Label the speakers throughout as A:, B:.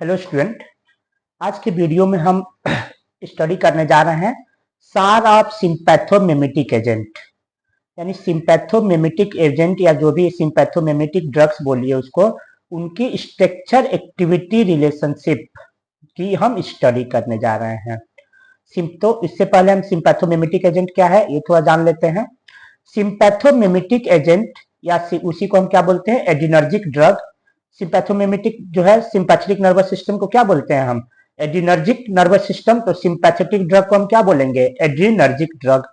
A: Hello student. आज के video में हम स्टडी करने जा रहे हैं सार ऑफ सिंपैथोमिमेटिक एजेंट। यानी सिंपैथोमिमेटिक एजेंट या जो भी सिंपैथोमिमेटिक ड्रग्स बोलिए उसको, उनकी स्ट्रक्चर एक्टिविटी रिलेशनशिप की हम स्टडी करने जा रहे हैं। तो इससे पहले हम सिंपैथोमिमेटिक एजेंट क्या है ये थोड़ा जान लेते हैं। सिंपैथोमिमेटिक एजेंट या उसी को हम क्या बोलते हैं, एडिनर्जिक ड्रग। सिंपैथोमिमेटिक जो है सिंपैथेटिक नर्वस सिस्टम को क्या बोलते हैं हम, एडिनर्जिक नर्वस सिस्टम। तो सिंपैथेटिक ड्रग को हम क्या बोलेंगे, एड्रीनर्जिक ड्रग।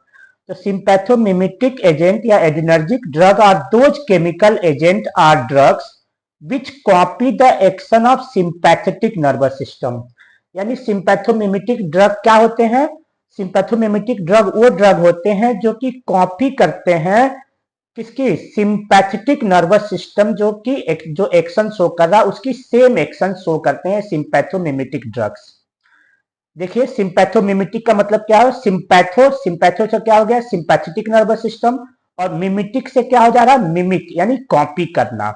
A: तो सिंपैथोमिमेटिक एजेंट या adrenergic drug are those chemical agent are drugs which copy the action of sympathetic nervous system. यानी सिंपैथोमिमेटिक ड्रग क्या होते हैं, सिंपैथोमिमेटिक ड्रग वो ड्रग होते हैं जो कि कॉपी करते हैं किसकी, सिंपैथेटिक नर्वस सिस्टम जो एक्शन शो कर रहा है उसकी सेम एक्शन शो करते हैं सिंपैथोमिमेटिक ड्रग्स। देखिए सिंपैथोमिमेटिक का मतलब क्या है, सिंपैथो से क्या हो गया, सिंपैथेटिक नर्वस सिस्टम, और मिमिटिक से क्या हो जा रहा है, मिमिक यानी कॉपी करना।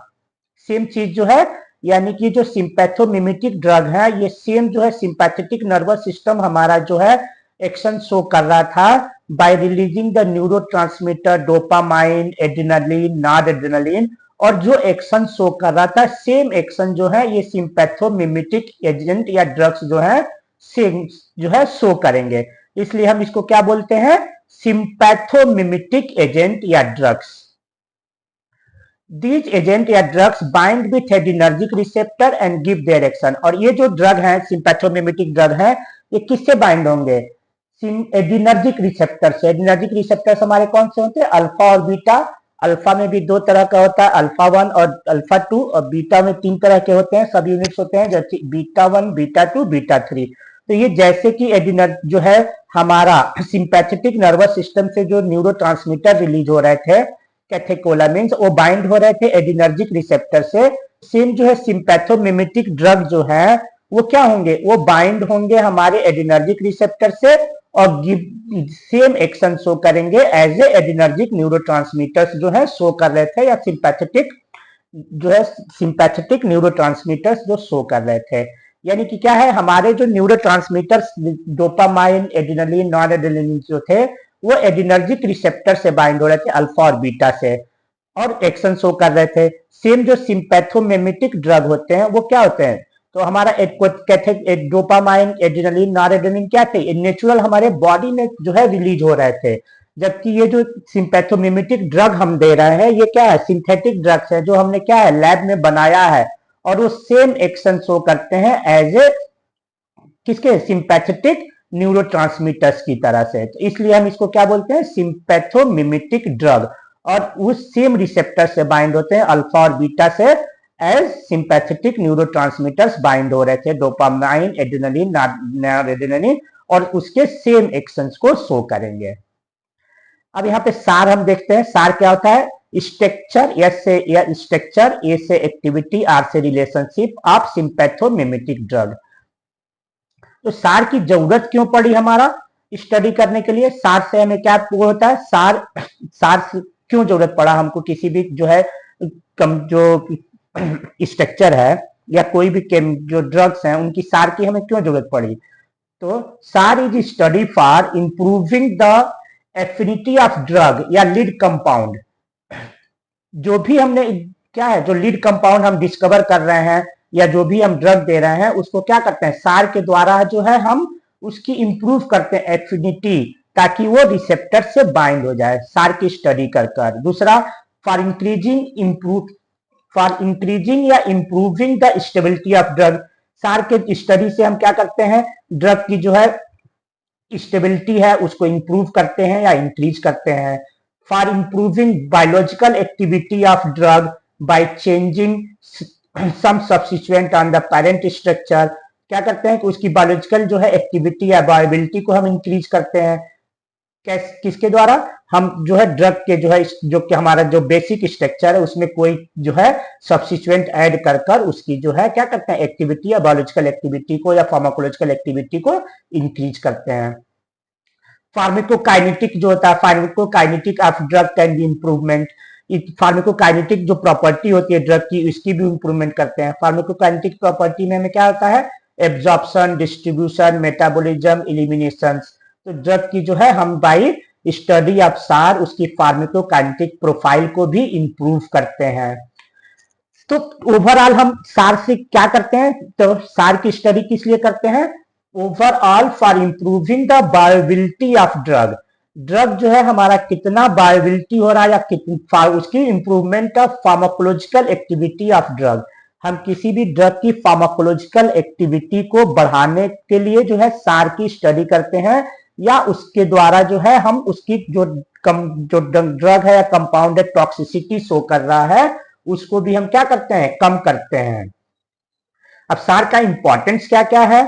A: सेम चीज जो है, यानी कि जो सिंपैथोमिमेटिक ड्रग है ये सेम जो है सिंपैथेटिक नर्वस सिस्टम हमारा जो है एक्शन शो कर रहा था bye releasing the neurotransmitter dopamine, adrenaline, noradrenaline, और जो एक्शन शो कर रहा था सेम एक्शन जो है ये सिंपैथोमिमेटिक एजेंट या ड्रग्स जो है सेम जो है शो करेंगे। इसलिए हम इसको क्या बोलते हैं, सिंपैथोमिमेटिक एजेंट या ड्रग्स। These एजेंट या drugs bind with adrenergic receptor and give their action. और ये जो ड्रग है सिंपैथोमिमेटिक ड्रग है ये किससे बाइंड होंगे, एडिनर्जिक रिसेप्टर से। एडिनर्जिक रिसेप्टर्स हमारे कौन से होते हैं, अल्फा और बीटा। अल्फा में भी दो तरह का होता है, अल्फा 1 और अल्फा 2, और बीटा में 3 तरह के होते हैं, सब यूनिट्स होते हैं जैसे बीटा 1, बीटा 2, बीटा 3। तो ये जैसे कि एडिनर जो है हमारा सिंपैथेटिक नर्वस सिस्टम से जो न्यूरोट्रांसमीटर रिलीज हो रहे थे कैथेकोलामिन्स, वो बाइंड हो रहे थे एडिनर्जिक रिसेप्टर से। सेम जो है सिंपैथोमिमेटिक ड्रग जो है वो क्या होंगे, वो बाइंड होंगे हमारे एडिनर्जिक रिसेप्टर से और सेम एक्शन शो करेंगे एज ए एडिनर्जिक न्यूरोट्रांसमीटर्स जो है शो कर रहे थे, या सिंपैथेटिक जो है सिंपैथेटिक न्यूरोट्रांसमीटर्स जो शो कर रहे थे। यानी कि क्या है, हमारे जो न्यूरोट्रांसमीटर्स डोपामाइन, एड्रेनालिन, नॉरएड्रेनालिन जो थे वो एडिनर्जिक रिसेप्टर से बाइंड हो रहे थे अल्फा और बीटा से, और एक्शन शो कर रहे थे। सेम जो सिंपैथोमिमेटिक ड्रग होते हैं वो क्या होते हैं, तो हमारा डोपामाइन, एड्रेनालिन, नॉरएड्रेनालिन क्या थे, नेचुरल हमारे बॉडी में जो है रिलीज हो रहे थे। जबकि ये जो सिंपैथोमिमेटिक ड्रग हम दे रहे हैं ये क्या है, सिंथेटिक ड्रग्स है जो हमने क्या है लैब में बनाया है, और वो सेम एक्शन शो करते हैं एज ए किसके, सिंपैथेटिक न्यूरोट्रांसमीटर्स की तरह से। तो इसलिए हम इसको क्या बोलते हैं, सिंपैथोमिमेटिक ड्रग, और उस सेम रिसेप्टर से बाइंड होते हैं अल्फा और बीटा से एज सिंपैथेटिक न्यूरोट्रांसमीटर्स बाइंड हो रहे थे डोपामाइन, एड्रेनालिन, नॉरएड्रेनालिन, और उसके सेम एक्शंस को शो करेंगे। अब यहाँ पे सार हम देखते हैं, सार क्या होता है, स्ट्रक्चर, एस से या स्ट्रक्चर, ए से एक्टिविटी, आर से रिलेशनशिप ऑफ सिंपैथोमिमेटिक ड्रग। तो सार की जरूरत क्यों पड़ी हमारा स्टडी करने के लिए, सार से हमें क्या होता है, सार से क्यों जरूरत पड़ा हमको, किसी भी जो है जो स्ट्रक्चर है या कोई भी जो ड्रग्स हैं उनकी सार की हमें क्यों जरूरत पड़ी। तो सार is study for improving the affinity of drug या लीड कंपाउंड। जो भी हमने क्या है, जो लीड कंपाउंड हम डिस्कवर कर रहे हैं या जो भी हम ड्रग दे रहे हैं उसको क्या करते हैं, सार के द्वारा जो है हम उसकी इंप्रूव करते हैं एफिनिटी, ताकि वो रिसेप्टर से बाइंड हो जाए, सार की स्टडी कर कर। दूसरा, फॉर इंक्रीजिंग या improving the stability of drug. सार के स्टडी से हम क्या करते हैं, ड्रग की जो है स्टेबिलिटी है उसको इंप्रूव करते हैं या इंक्रीज करते हैं। For improving biological activity of drug by changing some substituent on the parent structure. क्या करते हैं कि उसकी बायोलॉजिकल जो है एक्टिविटी या बायोबिलिटी को हम इंक्रीज करते हैं, किसके द्वारा, हम जो है ड्रग के जो है जो कि हमारा जो बेसिक स्ट्रक्चर है उसमें कोई जो है सब्स्टिट्यूएंट ऐड कर कर उसकी जो है क्या करते हैं एक्टिविटी या बायोलॉजिकल एक्टिविटी को या फार्माकोलॉजिकल एक्टिविटी को इंक्रीज करते हैं। फार्माकोकाइनेटिक जो होता है, pharmacokinetic of drug can be improvement. Pharmacokinetic जो प्रॉपर्टी होती है ड्रग की, इसकी भी इंप्रूवमेंट करते हैं। फार्माकोकाइनेटिक प्रॉपर्टी में हमें क्या होता है, एब्जॉर्प्शन, डिस्ट्रीब्यूशन, मेटाबॉलिज्म, एलिमिनेशन। तो ड्रग की जो है हम बाई स्टडी ऑफ सार उसकी फार्माकोकाइनेटिक प्रोफाइल को भी इंप्रूव करते हैं। तो ओवरऑल हम सार से क्या करते हैं, तो सार की स्टडी किस लिए करते हैं, overall for improving the बायोबिलिटी of drug. Drug जो है हमारा कितना बायोबिलिटी हो रहा है या कितनी उसकी improvement of pharmacological activity of drug. हम किसी भी ड्रग की फार्माकोलॉजिकल एक्टिविटी को बढ़ाने के लिए जो है सार की स्टडी करते हैं, या उसके द्वारा जो है हम उसकी जो ड्रग है या कंपाउंड है टॉक्सिसिटी शो कर रहा है उसको भी हम क्या करते हैं, कम करते हैं। अब सार का इंपॉर्टेंस क्या क्या है,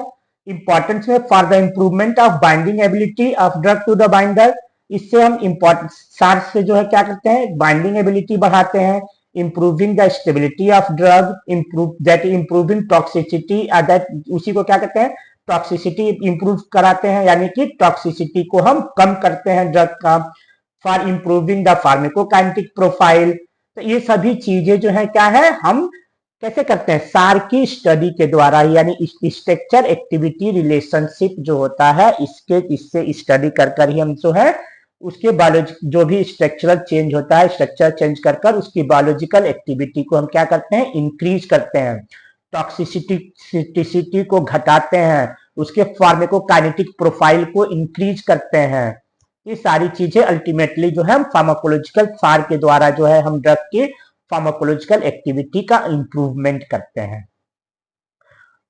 A: इंपॉर्टेंस में for the improvement of binding ability of drug to the binder. इससे हम इंपॉर्टेंट सार से जो है क्या करते हैं, बाइंडिंग एबिलिटी बढ़ाते हैं, improving the stability of drug, improving toxicity, that उसी को क्या कहते हैं, टॉक्सिसिटी इंप्रूव कराते हैं, यानी कि टॉक्सिसिटी को हम कम करते हैं ड्रग का। For improving the pharmacokinetic profile. तो ये सभी चीजें जो है क्या है, हम कैसे करते हैं, सार की स्टडी के द्वारा, यानी स्ट्रक्चर एक्टिविटी रिलेशनशिप जो होता है इससे स्टडी कर ही हम जो है उसके बायोलॉजी जो भी स्ट्रक्चरल चेंज होता है, स्ट्रक्चर चेंज कर उसकी बायोलॉजिकल एक्टिविटी को हम क्या करते हैं, इंक्रीज करते हैं, टॉक्सिसिटी को घटाते हैं, उसके फार्माकोकाइनेटिक प्रोफाइल को इंक्रीज करते हैं। ये सारी चीजें अल्टीमेटली जो है हम फार्माकोलॉजिकल सार के द्वारा जो है हम ड्रग के फार्माकोलॉजिकल एक्टिविटी का इंप्रूवमेंट करते हैं।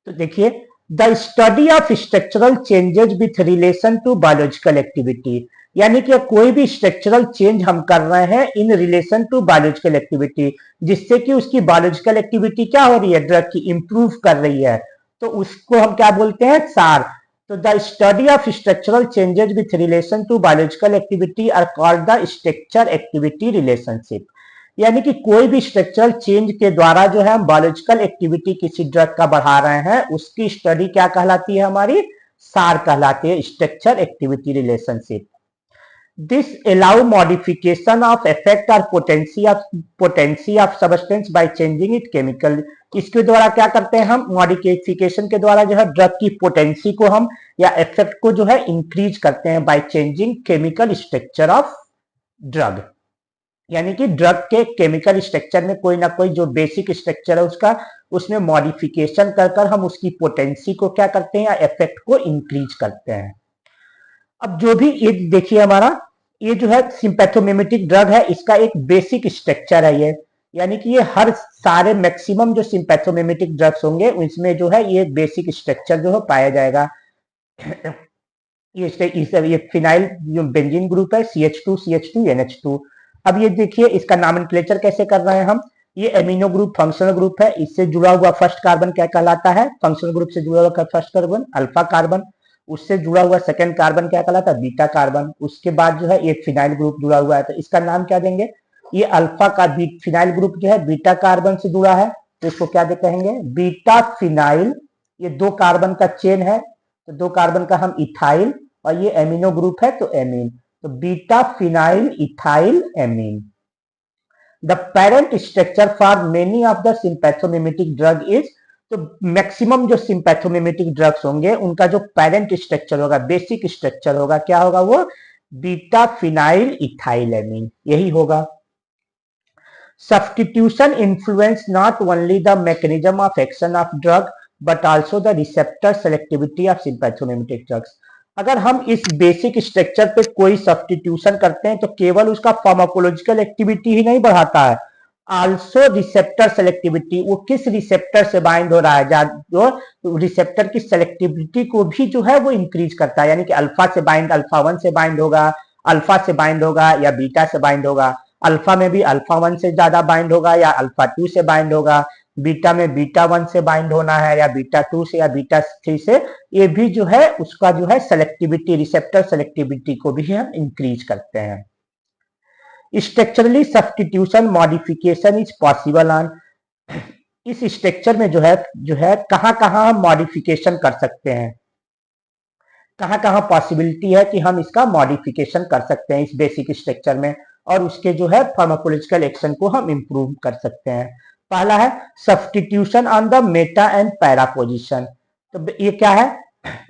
A: तो देखिए, the study of structural changes with relation to biological activity, यानी कि कोई भी स्ट्रक्चरल चेंज हम कर रहे हैं in relation to biological activity, जिससे कि उसकी बायोलॉजिकल एक्टिविटी क्या हो रही है, ड्रग की इंप्रूव कर रही है, तो उसको हम क्या बोलते हैं, सार। तो the study of structural changes with relation to biological activity are called the structure activity relationship. यानी कि कोई भी स्ट्रक्चरल चेंज के द्वारा जो है हम बायोलॉजिकल एक्टिविटी किसी ड्रग का बढ़ा रहे हैं, उसकी स्टडी क्या कहलाती है, हमारी सार कहलाती है, structure activity relationship. This allow modification of effect or potency of substance by changing its chemical। इसके द्वारा क्या करते हैं हम, मॉडिफिकेशन के द्वारा जो है ड्रग की पोटेंसी को हम या इफेक्ट को जो है इंक्रीज करते हैं by changing chemical structure of drug. यानी कि ड्रग के केमिकल स्ट्रक्चर में कोई ना कोई जो बेसिक स्ट्रक्चर है उसका, उसमें मॉडिफिकेशन कर हम उसकी पोटेंसी को क्या करते हैं या इफेक्ट को इंक्रीज करते हैं। अब जो भी ये देखिए हमारा ये जो है सिंपैथोमिमेटिक ड्रग है, इसका एक बेसिक स्ट्रक्चर है ये, यानी कि ये हर सारे मैक्सिमम जो सिंपैथोमिमेटिक ड्रग्स होंगे इसमें जो है ये बेसिक स्ट्रक्चर जो है पाया जाएगा। ये फिनाइल जो बेंजीन ग्रुप है CH2 CH2 NH2। अब ये देखिए इसका नॉमेनक्लेचर कैसे कर रहे हैं हम, ये एमिनो ग्रुप फंक्शनल ग्रुप है, इससे जुड़ा हुआ फर्स्ट कार्बन क्या कहलाता है, फंक्शनल ग्रुप से जुड़ा हुआ फर्स्ट कार्बन अल्फा कार्बन, उससे जुड़ा हुआ सेकंड कार्बन क्या कहलाता है, बीटा कार्बन। उसके बाद जो है ये फिनाइल ग्रुप जुड़ा हुआ है, तो इसका नाम क्या देंगे, ये अल्फा का फिनाइल ग्रुप जो है बीटा कार्बन से जुड़ा है, तो इसको क्या कहेंगे, बीटा फिनाइल। ये 2 कार्बन का चेन है, तो 2 कार्बन का हम इथाइल, और ये एमिनो ग्रुप है तो एमीन, तो beta phenyl ethyl amine. The parent structure for many of the sympathomimetic drug is, तो मैक्सिमम जो सिंपैथोमिमेटिक ड्रग्स होंगे उनका जो पेरेंट स्ट्रक्चर होगा, बेसिक स्ट्रक्चर होगा, क्या होगा वो, बीटा फिनाइल इथाइल एमीन, यही होगा। Substitution influence not only the mechanism of action of drug but also the receptor selectivity of sympathomimetic drugs. अगर हम इस बेसिक स्ट्रक्चर पे कोई सब्स्टिट्यूशन करते हैं तो केवल उसका फार्माकोलॉजिकल एक्टिविटी ही नहीं बढ़ाता है, आल्सो रिसेप्टर सेलेक्टिविटी, वो किस रिसेप्टर से बाइंड हो रहा है, जो रिसेप्टर की सेलेक्टिविटी को भी जो है वो इंक्रीज करता है, यानी कि अल्फा से बाइंड, अल्फा 1 से बाइंड होगा, अल्फा से बाइंड होगा या बीटा से बाइंड होगा, अल्फा में भी अल्फा 1 से ज्यादा बाइंड होगा या अल्फा 2 से बाइंड होगा, बीटा में बीटा 1 से बाइंड होना है या बीटा 2 से या बीटा 3 से, ये भी जो है उसका जो है सेलेक्टिविटी, रिसेप्टर सेलेक्टिविटी को भी हम इंक्रीज करते हैं। Structurally substitution modification is possible on, इस स्ट्रक्चर में जो है कहां हम मॉडिफिकेशन कर सकते हैं, कहां पॉसिबिलिटी है कि हम इसका मॉडिफिकेशन कर सकते हैं इस बेसिक स्ट्रक्चर में, और उसके जो है फार्माकोलॉजिकल एक्शन को हम इंप्रूव कर सकते हैं। पहला है substitution on the meta and para position. तो ये क्या है,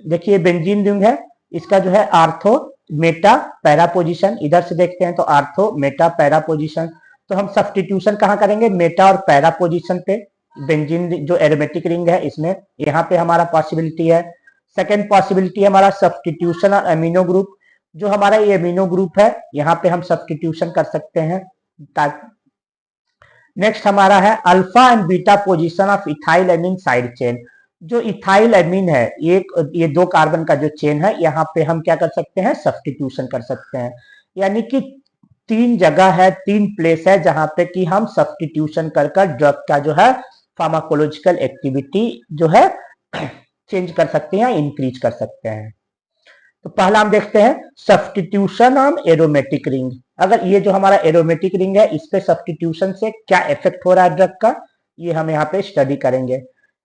A: देखिए बेंजीन रिंग है, इसका जो है आर्थो मेटा पैरा पोजिशन, इधर से देखते हैं तो आर्थो मेटा पैरा पोजिशन। तो हम सब्स्टिट्यूशन कहाँ करेंगे, मेटा और पैरा पोजिशन पे। बेंजीन जो एरोमेटिक रिंग है इसमें यहाँ पे हमारा पॉसिबिलिटी है। सेकेंड पॉसिबिलिटी है हमारा सब्स्टिट्यूशन ऑन अमीनो ग्रुप। जो हमारा ये अमीनो ग्रुप है यहाँ पे हम सब्स्टिट्यूशन कर सकते हैं। नेक्स्ट हमारा है alpha and beta position of ethyl amine side chain. जो इथाइल एमीन है ये 2 कार्बन का जो चेन है यहाँ पे हम क्या कर सकते हैं, सब्स्टिट्यूशन कर सकते हैं। यानी कि 3 जगह है, 3 प्लेस है जहां पे कि हम सब्स्टिट्यूशन कर ड्रग का जो है फार्माकोलॉजिकल एक्टिविटी जो है चेंज कर सकते हैं, इंक्रीज कर सकते हैं। तो पहला हम देखते हैं सब्स्टिट्यूशन ऑन एरोमेटिक रिंग। अगर ये जो हमारा एरोमेटिक रिंग है इस पे सब्स्टिट्यूशन से क्या इफेक्ट हो रहा है ड्रग का, ये हम यहाँ पे स्टडी करेंगे।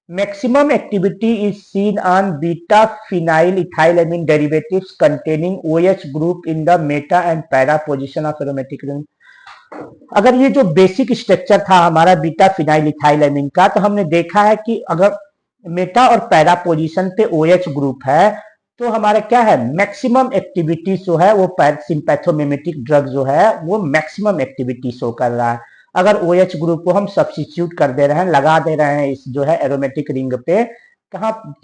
A: Maximum activity is seen on beta phenyl ethylamine derivatives containing OH group in the meta and para position of aromatic ring. अगर ये जो बेसिक स्ट्रक्चर था हमारा बीटा फिनाइल इथाइलएमीन का, तो हमने देखा है कि अगर मेटा और पैरा पोजीशन पे OH ग्रुप है तो हमारा क्या है, मैक्सिमम एक्टिविटी जो है वो सिंपैथोमिमेटिक ड्रग जो है वो मैक्सिमम एक्टिविटी शो कर रहा है। अगर OH ग्रुप को हम सब्स्टिट्यूट कर दे रहे हैं, लगा दे रहे हैं इस जो है एरोमेटिक रिंग पे, कहाँ,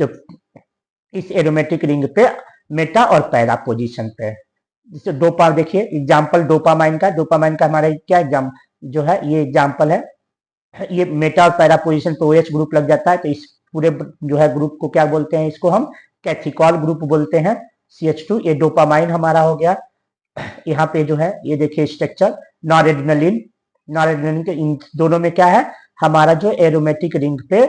A: इस एरोमेटिक रिंग पे मेटा और पैरा पोजीशन पे। जैसे डोपा देखिए एग्जाम्पल डोपामाइन का हमारा क्या एग्जाम जो है, ये एग्जाम्पल है। ये मेटा और पैरा पोजीशन पे OH ग्रुप लग जाता है तो इस पूरे जो है ग्रुप को क्या बोलते हैं, इसको हम कैथिकॉल ग्रुप बोलते हैं, CH2। ये डोपामाइन हमारा हो गया। यहाँ पे जो है ये देखिए स्ट्रक्चर नॉरेड्रेनालिन के इन दोनों में क्या है, हमारा जो एरोमेटिक रिंग पे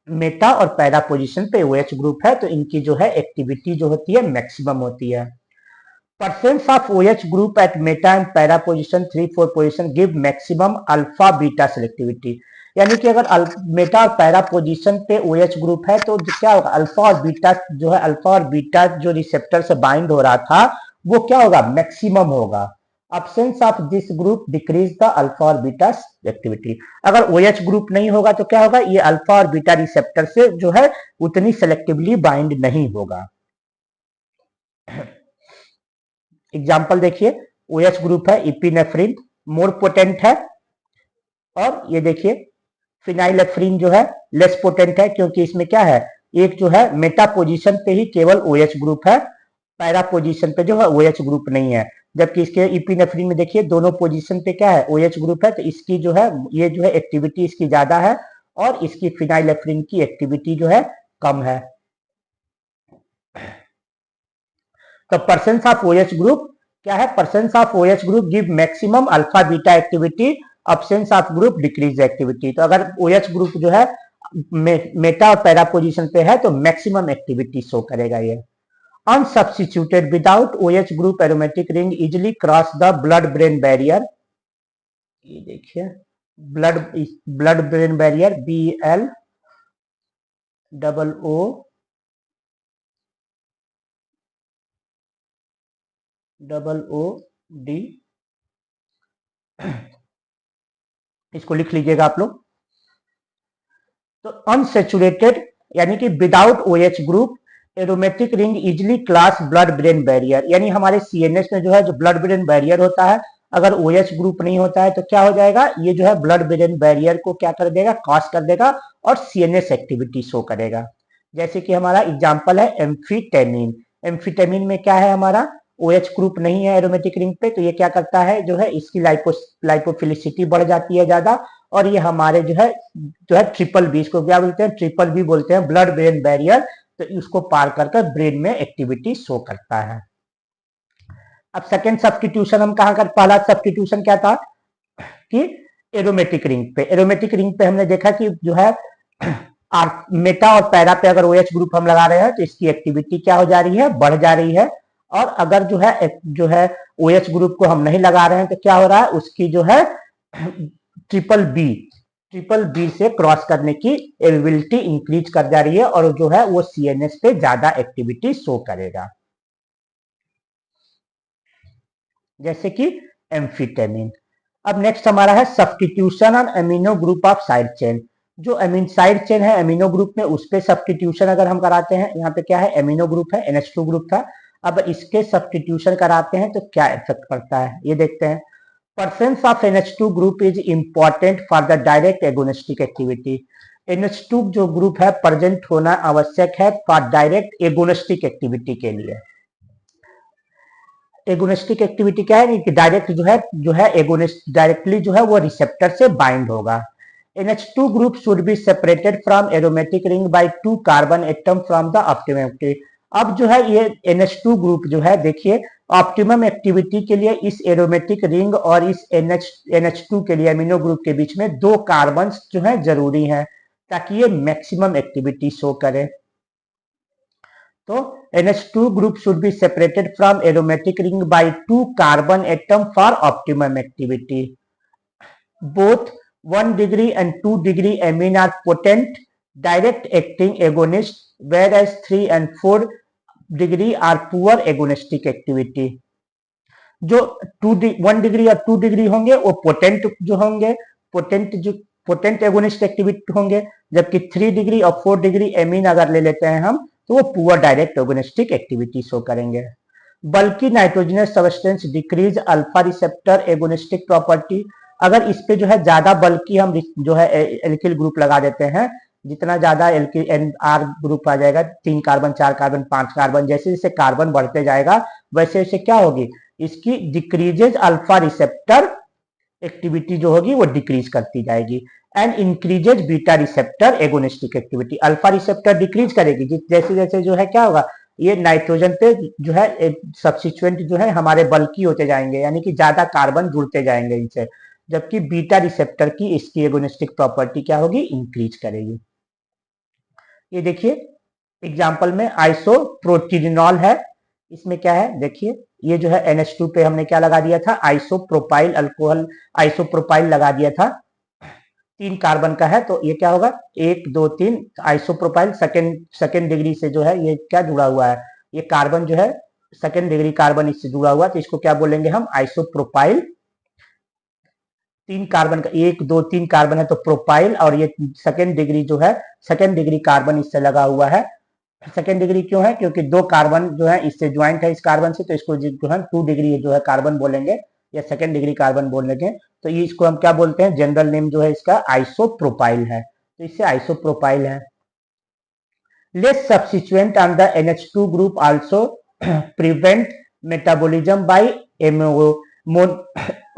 A: मेटा और पैरा पोजीशन पे OH ग्रुप है तो इनकी जो है एक्टिविटी जो होती है मैक्सिमम होती है। Percents of OH group at meta and para position 3-4 position give maximum alpha beta selectivity। यानी कि अगर मेटा और पैरा पोजीशन पे OH ग्रुप है तो क्या होगा, अल्फा और बीटा जो है, अल्फा और बीटा जो रिसेप्टर से बाइंड हो रहा था वो क्या होगा, मैक्सिमम होगा। Absence of this group decrease the alpha और बीटा selectivity। अगर OH ग्रुप नहीं होगा तो क्या होगा, ये अल्फा और बीटा रिसेप्टर से जो है उतनी सेलेक्टिवली बाइंड नहीं होगा। एग्जाम्पल देखिए OH ग्रुप है इपिनेफ्रिन, मोर पोटेंट है, और ये देखिए फिनाइलेफ्रिन जो है लेस पोटेंट है, क्योंकि इसमें क्या है, एक जो है मेटा पोजीशन पे ही केवल OH ग्रुप है, पैरा पोजीशन पे जो है OH ग्रुप नहीं है। जबकि इसके इपिनेफ्रिन में देखिए दोनों पोजीशन पे क्या है, OH ग्रुप है, तो इसकी जो है ये जो है एक्टिविटी इसकी ज्यादा है और इसकी फिनाइलेफ्रिन की एक्टिविटी जो है कम है। तो परसेंट ऑफ OH ग्रुप क्या है, percent of OH group give maximum alpha beta activity, absence of group decrease activity. तो अगर OH ग्रुप जो है मेटा और पैरा पोजीशन पे है तो मैक्सिमम एक्टिविटी शो करेगा ये। Unsubstituted without OH group aromatic ring easily cross the blood brain barrier. ये देखिए ब्लड ब्रेन बैरियर BLOOD, इसको लिख लीजिएगा आप लोग। तो अनसेचुरेटेड यानी कि without OH group aromatic ring easily cross blood brain barrier, यानी हमारे CNS में जो है जो ब्लड ब्रेन बैरियर होता है, अगर OH ग्रुप नहीं होता है तो क्या हो जाएगा, ये जो है ब्लड ब्रेन बैरियर को क्या कर देगा, क्रॉस कर देगा और CNS एक्टिविटी शो करेगा। जैसे कि हमारा एग्जाम्पल है एम्फीटेमिन। एम्फीटेमिन में क्या है, हमारा OH ग्रुप नहीं है एरोमेटिक रिंग पे, तो ये क्या करता है, जो है इसकी लाइपोफिलिसिटी बढ़ जाती है ज्यादा, और ये हमारे जो है ट्रिपल बी, इसको क्या बोलते हैं, ट्रिपल बी बोलते हैं, ब्लड ब्रेन बैरियर, तो इसको पार कर ब्रेन में एक्टिविटी शो करता है। अब सेकेंड सब्स्टिट्यूशन हम कहाँ कर, पहला सब्स्टिट्यूशन क्या था कि एरोमेटिक रिंग पे हमने देखा कि जो है मेटा और पैरा पे अगर OH ग्रुप हम लगा रहे हैं तो इसकी एक्टिविटी क्या हो जा रही है, बढ़ जा रही है। और अगर जो है OH ग्रुप को हम नहीं लगा रहे हैं तो क्या हो रहा है, उसकी जो है ट्रिपल बी से क्रॉस करने की एबिलिटी इंक्रीज कर जा रही है और जो है वो CNS पे ज्यादा एक्टिविटी शो करेगा। जैसे कि एम्फीटेमिन। अब नेक्स्ट हमारा है substitution on amino group of side chain. जो अमीन साइड चेन है अमीनो ग्रुप में, उस पे सब्स्टिट्यूशन अगर हम कराते हैं, यहाँ पे क्या है अमीनो ग्रुप है, NH2 ग्रुप था, अब इसके सब्स्टिट्यूशन कराते हैं तो क्या इफेक्ट पड़ता है ये देखते हैं। Presence of NH2 group is important for the direct agonistic activity. NH2 जो ग्रुप है प्रेजेंट होना आवश्यक है फॉर डायरेक्ट एगोनिस्टिक एक्टिविटी के लिए। एगोनिस्टिक एक्टिविटी क्या है कि डायरेक्ट जो है एगोनिस्ट डायरेक्टली जो है वो रिसेप्टर से बाइंड होगा। NH2 group should be separated from aromatic ring by 2 carbon atom from the optimum activity। अब जो है ये NH2 ग्रुप जो है देखिए ऑप्टिमम एक्टिविटी के लिए इस एरोमेटिक रिंग और इस NH2 के लिए अमीनो ग्रुप के बीच में 2 कार्बन जो है जरूरी हैं ताकि ये मैक्सिमम एक्टिविटी शो करे। तो NH2 group should be separated from aromatic ring by 2 carbon atom for optimum activity. Both 1 degree and 2 degree amine are potent direct acting agonists, whereas 3 and 4 degree are poor agonistic activity। जो 1 degree और 2 degree होंगे वो potent जो होंगे, potent agonist activity होंगे, जबकि 3 degree और 4 degree amine अगर ले लेते हैं हम तो वो poor direct agonistic activity show करेंगे। बल्कि nitrogenous substance decrease alpha receptor agonistic property. अगर इस पे जो है ज्यादा बल्कि हम जो है एल्किल ग्रुप लगा देते हैं, जितना ज्यादा एल्किल आर ग्रुप आ जाएगा, 3 कार्बन 4 कार्बन 5 कार्बन, जैसे जैसे कार्बन बढ़ते जाएगा वैसे वैसे क्या होगी इसकी डिक्रीजेज अल्फा रिसेप्टर एक्टिविटी जो होगी वो डिक्रीज करती जाएगी and increases beta receptor agonistic activity. Alpha receptor decrease करेगी जैसे जैसे जो है क्या होगा ये नाइट्रोजन पे जो है सब्स्टिट्यूएंट जो है हमारे बल्कि होते जाएंगे, यानी कि ज्यादा कार्बन जुड़ते जाएंगे इनसे, जबकि बीटा रिसेप्टर की इसकी एगोनिस्टिक प्रॉपर्टी क्या होगी इंक्रीज करेगी। ये देखिए एग्जांपल में आइसोप्रोटीनॉल है, इसमें क्या है देखिए ये जो है NH2 पे हमने क्या लगा दिया था आइसोप्रोपाइल अल्कोहल, आइसोप्रोपाइल लगा दिया था, 3 कार्बन का है तो ये क्या होगा 1 2 3 आइसोप्रोपाइल सेकेंड डिग्री से जो है ये क्या जुड़ा हुआ है, ये कार्बन जो है सेकेंड डिग्री कार्बन इससे जुड़ा हुआ है तो इसको क्या बोलेंगे हम आइसोप्रोपाइल। 3 कार्बन का 1 2 3 कार्बन है तो प्रोपाइल, और ये सेकेंड डिग्री जो है सेकेंड डिग्री कार्बन इससे लगा हुआ है। सेकेंड डिग्री क्यों है क्योंकि 2 कार्बन जो है इससे ज्वाइंट है इस कार्बन से, तो इसको जो है 2 डिग्री जो है कार्बन बोलेंगे या सेकेंड डिग्री कार्बन बोलेंगे, तो ये इसको हम क्या बोलते हैं जनरल नेम जो है इसका आइसोप्रोपाइल है, तो इससे आइसोप्रोपाइल है। Less substituent on the NH2 group also prevent metabolism by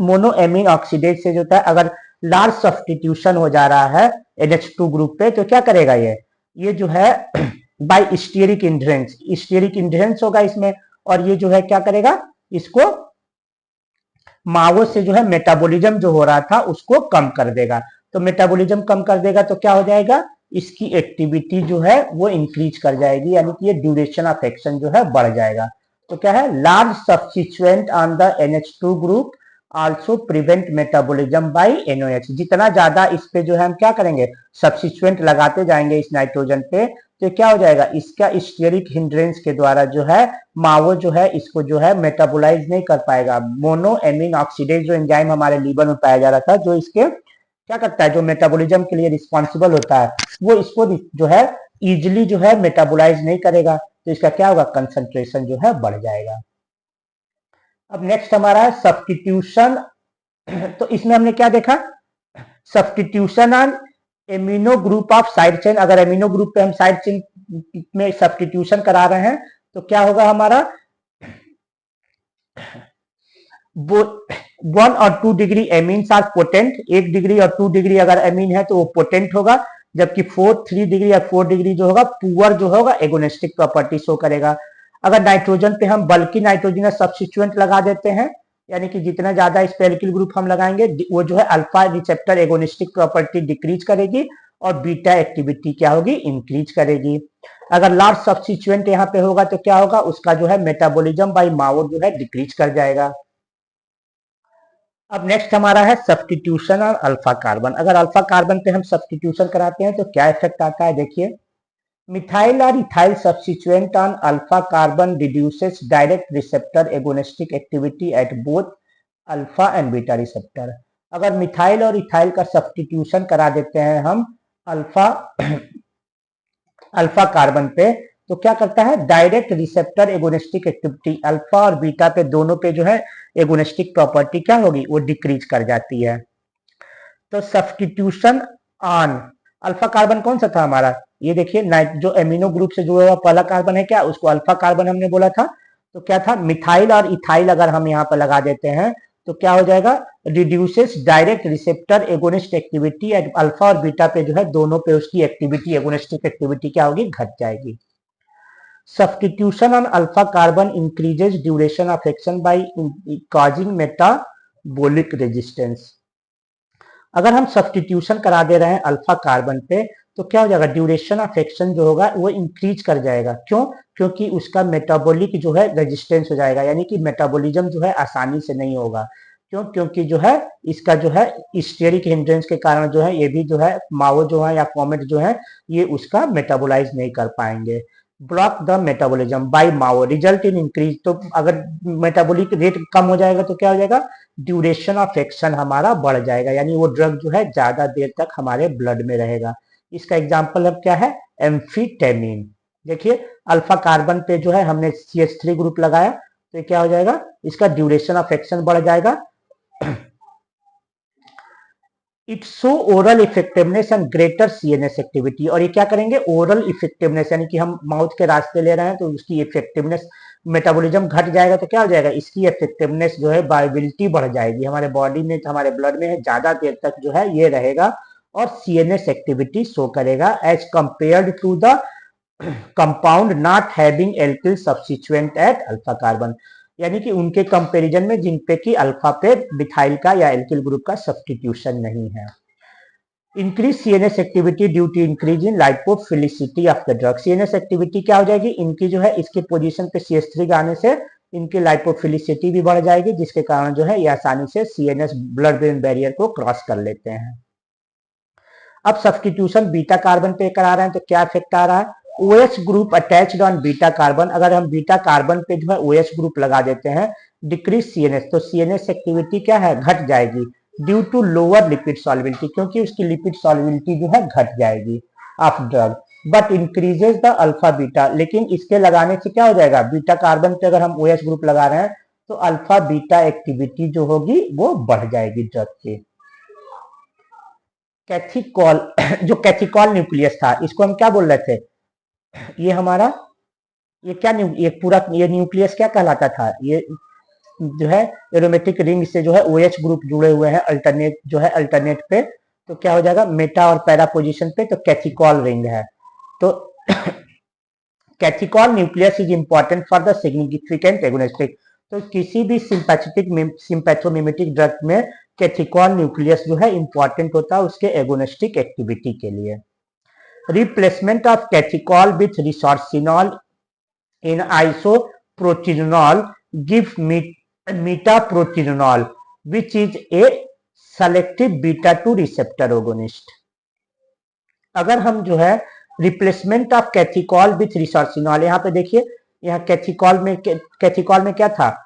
A: monoamine oxidase से जो होता है, अगर लार्ज सब्स्टिट्यूशन हो जा रहा है NH2 ग्रुप पे तो क्या करेगा ये जो है बाय स्टीयरिक इंड्रेंस होगा इसमें, और ये जो है क्या करेगा इसको मावो से जो है मेटाबॉलिज्म जो हो रहा था उसको कम कर देगा। तो मेटाबॉलिज्म कम कर देगा तो क्या हो जाएगा इसकी एक्टिविटी जो है वो इंक्रीज कर जाएगी, यानी कि ये ड्यूरेशन ऑफ एक्शन जो है बढ़ जाएगा। तो क्या है large substituent on the NH2 group also prevent metabolism by NOH। जितना ज्यादा इस पे जो है हम क्या करेंगे सब्स्टिट्यूएंट लगाते जाएंगे इस नाइट्रोजन पे तो क्या हो जाएगा इसका स्टीयरिक हिंड्रेंस के द्वारा जो है मावो जो है इसको जो है मेटाबोलाइज नहीं कर पाएगा। मोनोएमीन ऑक्सीडेज जो एंजाइम हमारे लीवर में पाया जा रहा था जो इसके क्या करता है जो मेटाबॉलिज्म के लिए रिस्पॉन्सिबल होता है वो इसको जो है इजिली जो है मेटाबोलाइज नहीं करेगा, तो इसका क्या होगा कंसंट्रेशन जो है बढ़ जाएगा। अब नेक्स्ट हमारा है सब्स्टिट्यूशन। तो इसमें हमने क्या देखा substitution on amino group of side chain. अगर एमिनो ग्रुप पे हम साइड चेन में सब्स्टिट्यूशन करा रहे हैं तो क्या होगा हमारा 1 और 2 degree amines are potent. 1 degree और 2 डिग्री अगर एमीन है तो वो पोटेंट होगा, जबकि 3 डिग्री और 4 डिग्री जो होगा पुअर जो होगा एगोनिस्टिक प्रॉपर्टी शो करेगा। अगर नाइट्रोजन पे हम बल्कि नाइट्रोजनस सब्स्टिट्यूएंट लगा देते हैं, यानी कि जितना ज्यादा इस पे एल्किल ग्रुप हम लगाएंगे वो जो है alpha receptor agonistic property decrease करेगी और बीटा एक्टिविटी क्या होगी इंक्रीज करेगी। अगर लार्ज सब्स्टिट्यूएंट यहाँ पे होगा तो क्या होगा उसका जो है मेटाबॉलिज्म बाय मावो जो है डिक्रीज कर जाएगा। अब नेक्स्ट हमारा है सब्स्टिट्यूशन और अल्फा कार्बन। अगर अल्फा कार्बन पे हम सब्स्टिट्यूशन कराते हैं तो क्या इफेक्ट आता है देखिए मिथाइल और ethyl substituent on alpha carbon reduces direct receptor agonistic activity at both alpha and beta receptor. अगर मिथाइल और इथाइल का सब्स्टिट्यूशन करा देते हैं हम अल्फा अल्फा कार्बन पे, तो क्या करता है, direct receptor agonistic activity alpha और बीटा पे दोनों पे जो है एगोनिस्टिक प्रॉपर्टी क्या होगी, वो डिक्रीज कर जाती है। तो सब्स्टिट्यूशन ऑन अल्फा कार्बन कौन सा था हमारा, ये देखिए जो एमिनो ग्रुप से जुड़ा हुआ पहला कार्बन है क्या, उसको अल्फा कार्बन हमने बोला था। तो क्या था, मिथाइल और इथाइल अगर हम यहाँ पर लगा देते हैं तो क्या हो जाएगा, reduces direct receptor agonist activity at alpha और बीटा पे जो है दोनों पे उसकी एक्टिविटी एगोनिस्टिक एक्टिविटी क्या होगी, घट जाएगी। Substitution on alpha carbon increases duration of action by causing metabolic resistance। अगर हम सब्स्टिट्यूशन करा दे रहे हैं अल्फा कार्बन पे तो क्या हो जाएगा, ड्यूरेशन ऑफ एक्शन जो होगा वो इंक्रीज कर जाएगा। क्यों, क्योंकि उसका मेटाबॉलिक जो है रेजिस्टेंस हो जाएगा, यानी कि मेटाबॉलिज्म जो है आसानी से नहीं होगा। क्यों, क्योंकि जो है इसका जो है स्टेरिक हिंड्रेंस के कारण जो है ये भी जो है माओ जो है या कॉमेट जो है ये उसका मेटाबोलाइज नहीं कर पाएंगे। Block the metabolism by MAO result in increase, तो अगर मेटाबॉलिक रेट कम हो जाएगा तो क्या हो जाएगा, ड्यूरेशन ऑफ एक्शन हमारा बढ़ जाएगा, यानी वो ड्रग जो है ज्यादा देर तक हमारे ब्लड में रहेगा। इसका एग्जाम्पल अब क्या है, एम्फीटेमिन। देखिए अल्फा कार्बन पे जो है हमने CH3 ग्रुप लगाया तो ये क्या हो जाएगा, इसका ड्यूरेशन ऑफ एक्शन बढ़ जाएगा। It show oral effectiveness and greater CNS activity, और ये क्या करेंगे, ओरल इफेक्टिवनेस, यानी कि हम माउथ के रास्ते ले रहे हैं तो उसकी इफेक्टिवनेस, मेटाबॉलिज्म घट जाएगा तो क्या हो जाएगा, इसकी इफेक्टिवनेस जो है बायोबिलिटी बढ़ जाएगी, हमारे बॉडी में हमारे ब्लड में ज्यादा देर तक जो है ये रहेगा और CNS एक्टिविटी शो करेगा as compared to the compound not having alkyl substituent at alpha carbon, यानी कि उनके कंपैरिजन में जिन पे कि अल्फा पे मिथाइल का या एल्किल ग्रुप का सब्स्टिट्यूशन नहीं है। Increase CNS activity due to increase in lipophilicity of the drug, CNS activity क्या हो जाएगी, इनकी जो है इसके पोजीशन पे CH3 आने से इनकी लाइपोफिलिसिटी भी बढ़ जाएगी, जिसके कारण जो है ये आसानी से CNS ब्लड ब्रेन बैरियर को क्रॉस कर लेते हैं। अब सब्स्टिट्यूशन बीटा कार्बन पे करा रहे हैं तो क्या इफेक्ट आ रहा है, OH group attached on beta carbon, अगर हम बीटा कार्बन पे जो है OH ग्रुप लगा देते हैं, डिक्रीज CNS, तो CNS एक्टिविटी क्या है, घट जाएगी due to lower lipid solubility, क्योंकि उसकी लिपिड सॉल्युबिलिटी जो है घट जाएगी of drug, but increases the alpha beta, लेकिन इसके लगाने से क्या हो जाएगा, बीटा कार्बन पे अगर हम OH ग्रुप लगा रहे हैं तो अल्फा बीटा एक्टिविटी जो होगी वो बढ़ जाएगी ड्रग की। कैथिकॉल जो कैथिकॉल न्यूक्लियस था इसको हम क्या बोल रहे थे, ये हमारा ये क्या ये पूरा ये न्यूक्लियस क्या कहलाता था, ये जो है एरोमेटिक रिंग से जो है OH ग्रुप जुड़े हुए हैं अल्टरनेट जो है अल्टरनेट पे, तो क्या हो जाएगा मेटा और पैरा पोजीशन पे, तो कैथिकॉल रिंग है। तो catechol nucleus is important for the significant agonistic, तो किसी भी सिंपैथोमिमेटिक ड्रग में कैथिकॉल न्यूक्लियस जो है इंपॉर्टेंट होता है उसके एगोनिस्टिक एक्टिविटी के लिए। Replacement of catechol with resorcinol in isoproterenol give metaproterenol which is a selective beta 2 receptor agonist. अगर हम जो है replacement of catechol with resorcinol, यहाँ पे देखिए यहाँ कैथिकॉल में क्या था,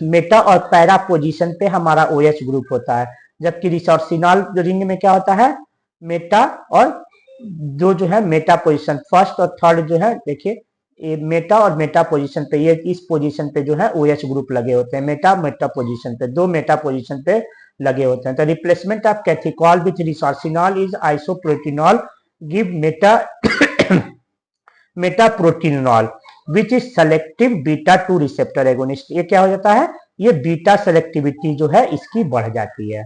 A: मेटा और पैरा पोजीशन पे हमारा OH ग्रुप होता है, जबकि रिसोर्सिनॉल रिंग में क्या होता है, मेटा और जो है मेटा पोजीशन फर्स्ट और थर्ड जो है, देखिए ये मेटा और मेटा पोजीशन पे, ये इस पोजीशन पे जो है OH ग्रुप लगे होते हैं, मेटा पोजीशन पे, दो मेटा पोजीशन पे लगे होते हैं। तो replacement of catechol with resorcinol is isoproterenol give metaproterenol which is selective beta 2 receptor agonist, ये क्या हो जाता है, ये बीटा सेलेक्टिविटी जो है इसकी बढ़ जाती है।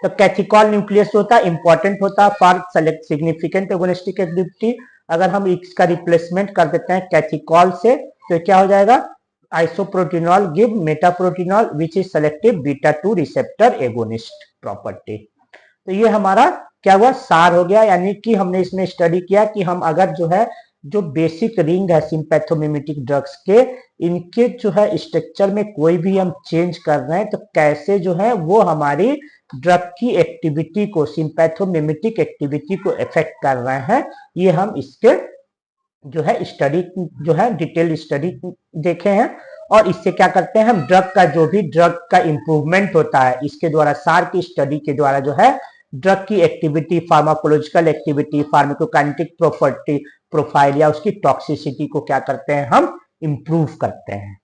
A: तो कैथिकॉल न्यूक्लियस जो होता है इंपॉर्टेंट होता है for select significant agonistic activity, अगर हम इसका रिप्लेसमेंट कर देते हैं कैथिकॉल से तो क्या हो जाएगा, isoproterenol give metaproterenol which is selective beta 2 receptor agonist property. तो ये हमारा क्या हुआ, सार हो गया, यानी कि हमने इसमें स्टडी किया कि हम अगर जो है जो बेसिक रिंग है सिंपैथोमिमेटिक ड्रग्स के, इनके जो है स्ट्रक्चर में कोई भी हम चेंज कर रहे हैं तो कैसे जो है वो हमारी ड्रग की एक्टिविटी को, सिंपैथोमिमेटिक एक्टिविटी को इफेक्ट कर रहे हैं, ये हम इसके जो है स्टडी जो है डिटेल स्टडी देखे हैं। और इससे क्या करते हैं हम, ड्रग का जो भी ड्रग का इंप्रूवमेंट होता है इसके द्वारा, सार की स्टडी के द्वारा जो है ड्रग की activity, pharmacological activity, pharmacokinetic property profile या उसकी टॉक्सिसिटी को क्या करते हैं हम, इंप्रूव करते हैं।